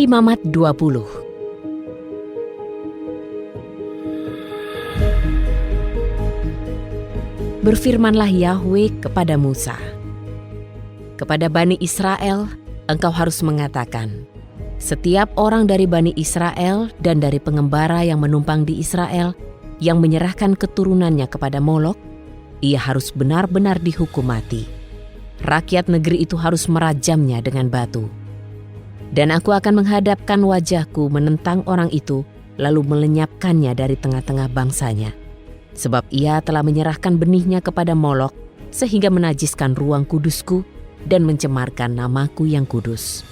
Imamat 20. Berfirmanlah Yahweh kepada Musa, kepada Bani Israel, engkau harus mengatakan, setiap orang dari Bani Israel dan dari pengembara yang menumpang di Israel, yang menyerahkan keturunannya kepada Molok, ia harus benar-benar dihukum mati. Rakyat negeri itu harus merajamnya dengan batu. Dan aku akan menghadapkan wajahku menentang orang itu, lalu melenyapkannya dari tengah-tengah bangsanya. Sebab ia telah menyerahkan benihnya kepada Molok, sehingga menajiskan ruang kudusku dan mencemarkan namaku yang kudus.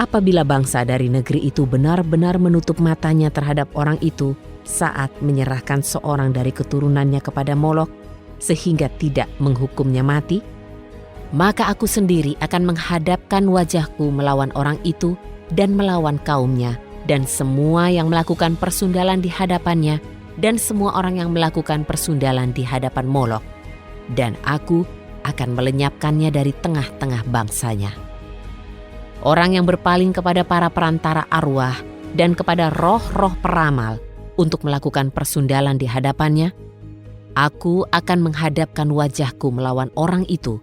Apabila bangsa dari negeri itu benar-benar menutup matanya terhadap orang itu saat menyerahkan seorang dari keturunannya kepada Molok, sehingga tidak menghukumnya mati, maka aku sendiri akan menghadapkan wajahku melawan orang itu dan melawan kaumnya, dan semua yang melakukan persundalan di hadapannya, dan semua orang yang melakukan persundalan di hadapan Molok, dan aku akan melenyapkannya dari tengah-tengah bangsanya. Orang yang berpaling kepada para perantara arwah dan kepada roh-roh peramal untuk melakukan persundalan di hadapannya, aku akan menghadapkan wajahku melawan orang itu,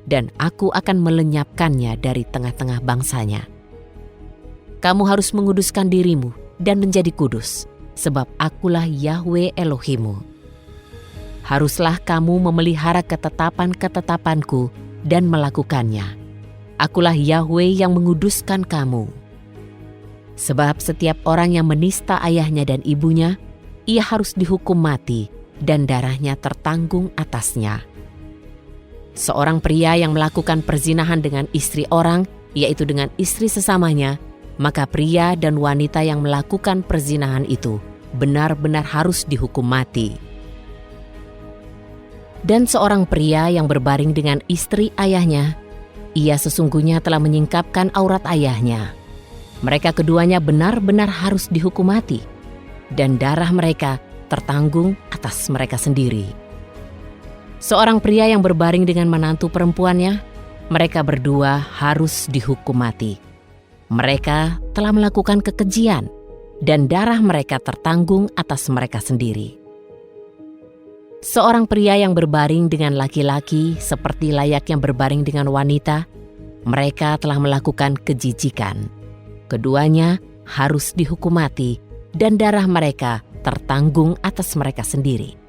dan aku akan melenyapkannya dari tengah-tengah bangsanya. Kamu harus menguduskan dirimu dan menjadi kudus, sebab akulah Yahweh Elohimu. Haruslah kamu memelihara ketetapan-ketetapanku dan melakukannya. Akulah Yahweh yang menguduskan kamu. Sebab setiap orang yang menista ayahnya dan ibunya, ia harus dihukum mati dan darahnya tertanggung atasnya. Seorang pria yang melakukan perzinahan dengan istri orang, yaitu dengan istri sesamanya, maka pria dan wanita yang melakukan perzinahan itu benar-benar harus dihukum mati. Dan seorang pria yang berbaring dengan istri ayahnya, ia sesungguhnya telah menyingkapkan aurat ayahnya. Mereka keduanya benar-benar harus dihukum mati, dan darah mereka tertanggung atas mereka sendiri. Seorang pria yang berbaring dengan menantu perempuannya, mereka berdua harus dihukum mati. Mereka telah melakukan kekejian, dan darah mereka tertanggung atas mereka sendiri. Seorang pria yang berbaring dengan laki-laki seperti layaknya berbaring dengan wanita, mereka telah melakukan kejijikan. Keduanya harus dihukum mati, dan darah mereka tertanggung atas mereka sendiri.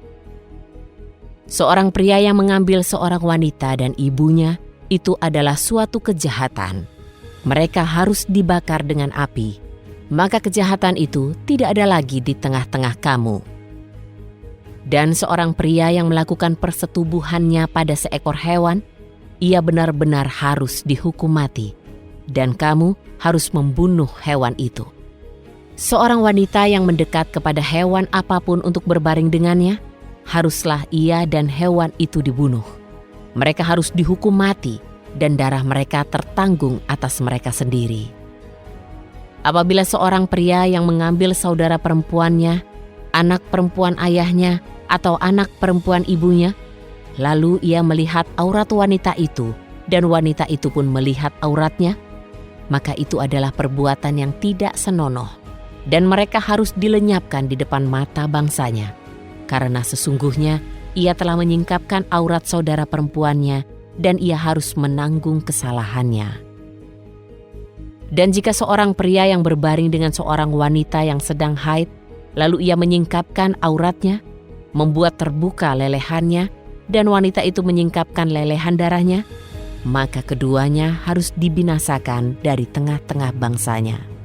Seorang pria yang mengambil seorang wanita dan ibunya, itu adalah suatu kejahatan. Mereka harus dibakar dengan api, maka kejahatan itu tidak ada lagi di tengah-tengah kamu. Dan seorang pria yang melakukan persetubuhannya pada seekor hewan, ia benar-benar harus dihukum mati, dan kamu harus membunuh hewan itu. Seorang wanita yang mendekat kepada hewan apapun untuk berbaring dengannya, haruslah ia dan hewan itu dibunuh. Mereka harus dihukum mati, dan darah mereka tertanggung atas mereka sendiri. Apabila seorang pria yang mengambil saudara perempuannya, anak perempuan ayahnya, atau anak perempuan ibunya, lalu ia melihat aurat wanita itu, dan wanita itu pun melihat auratnya, maka itu adalah perbuatan yang tidak senonoh, dan mereka harus dilenyapkan di depan mata bangsanya. Karena sesungguhnya ia telah menyingkapkan aurat saudara perempuannya, dan ia harus menanggung kesalahannya. Dan jika seorang pria yang berbaring dengan seorang wanita yang sedang haid, lalu ia menyingkapkan auratnya, membuat terbuka lelehannya, dan wanita itu menyingkapkan lelehan darahnya, maka keduanya harus dibinasakan dari tengah-tengah bangsanya.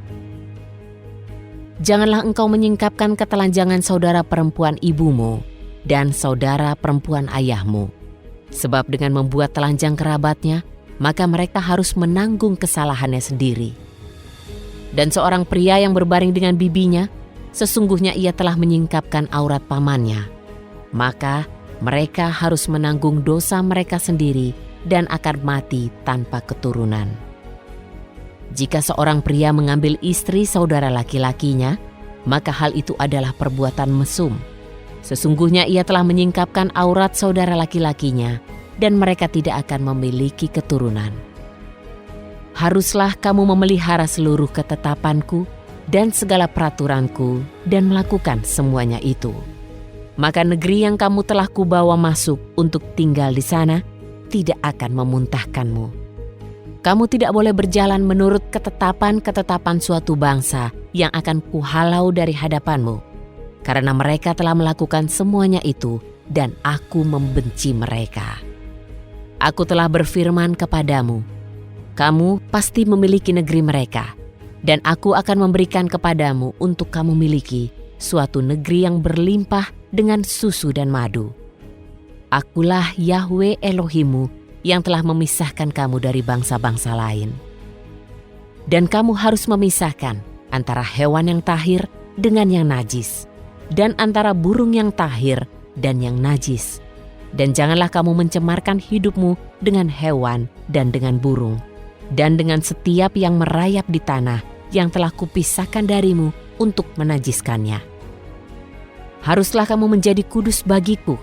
Janganlah engkau menyingkapkan ketelanjangan saudara perempuan ibumu dan saudara perempuan ayahmu. Sebab dengan membuat telanjang kerabatnya, maka mereka harus menanggung kesalahannya sendiri. Dan seorang pria yang berbaring dengan bibinya, sesungguhnya ia telah menyingkapkan aurat pamannya. Maka mereka harus menanggung dosa mereka sendiri dan akan mati tanpa keturunan. Jika seorang pria mengambil istri saudara laki-lakinya, maka hal itu adalah perbuatan mesum. Sesungguhnya ia telah menyingkapkan aurat saudara laki-lakinya, dan mereka tidak akan memiliki keturunan. Haruslah kamu memelihara seluruh ketetapanku dan segala peraturanku dan melakukan semuanya itu. Maka negeri yang kamu telah kubawa masuk untuk tinggal di sana tidak akan memuntahkanmu. Kamu tidak boleh berjalan menurut ketetapan-ketetapan suatu bangsa yang akan kuhalau dari hadapanmu, karena mereka telah melakukan semuanya itu dan aku membenci mereka. Aku telah berfirman kepadamu, kamu pasti memiliki negeri mereka, dan aku akan memberikan kepadamu untuk kamu miliki suatu negeri yang berlimpah dengan susu dan madu. Akulah Yahwe Elohimu yang telah memisahkan kamu dari bangsa-bangsa lain. Dan kamu harus memisahkan antara hewan yang tahir dengan yang najis, dan antara burung yang tahir dan yang najis. Dan janganlah kamu mencemarkan hidupmu dengan hewan dan dengan burung, dan dengan setiap yang merayap di tanah yang telah kupisahkan darimu untuk menajiskannya. Haruslah kamu menjadi kudus bagiku,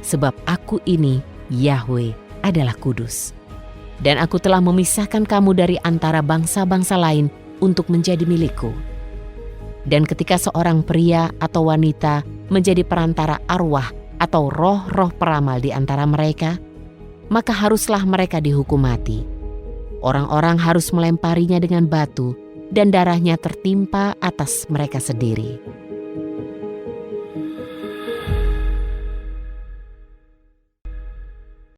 sebab aku ini, Yahwe, adalah kudus. Dan aku telah memisahkan kamu dari antara bangsa-bangsa lain untuk menjadi milikku. Dan ketika seorang pria atau wanita menjadi perantara arwah atau roh-roh peramal di antara mereka, maka haruslah mereka dihukum mati. Orang-orang harus melemparinya dengan batu, dan darahnya tertimpa atas mereka sendiri.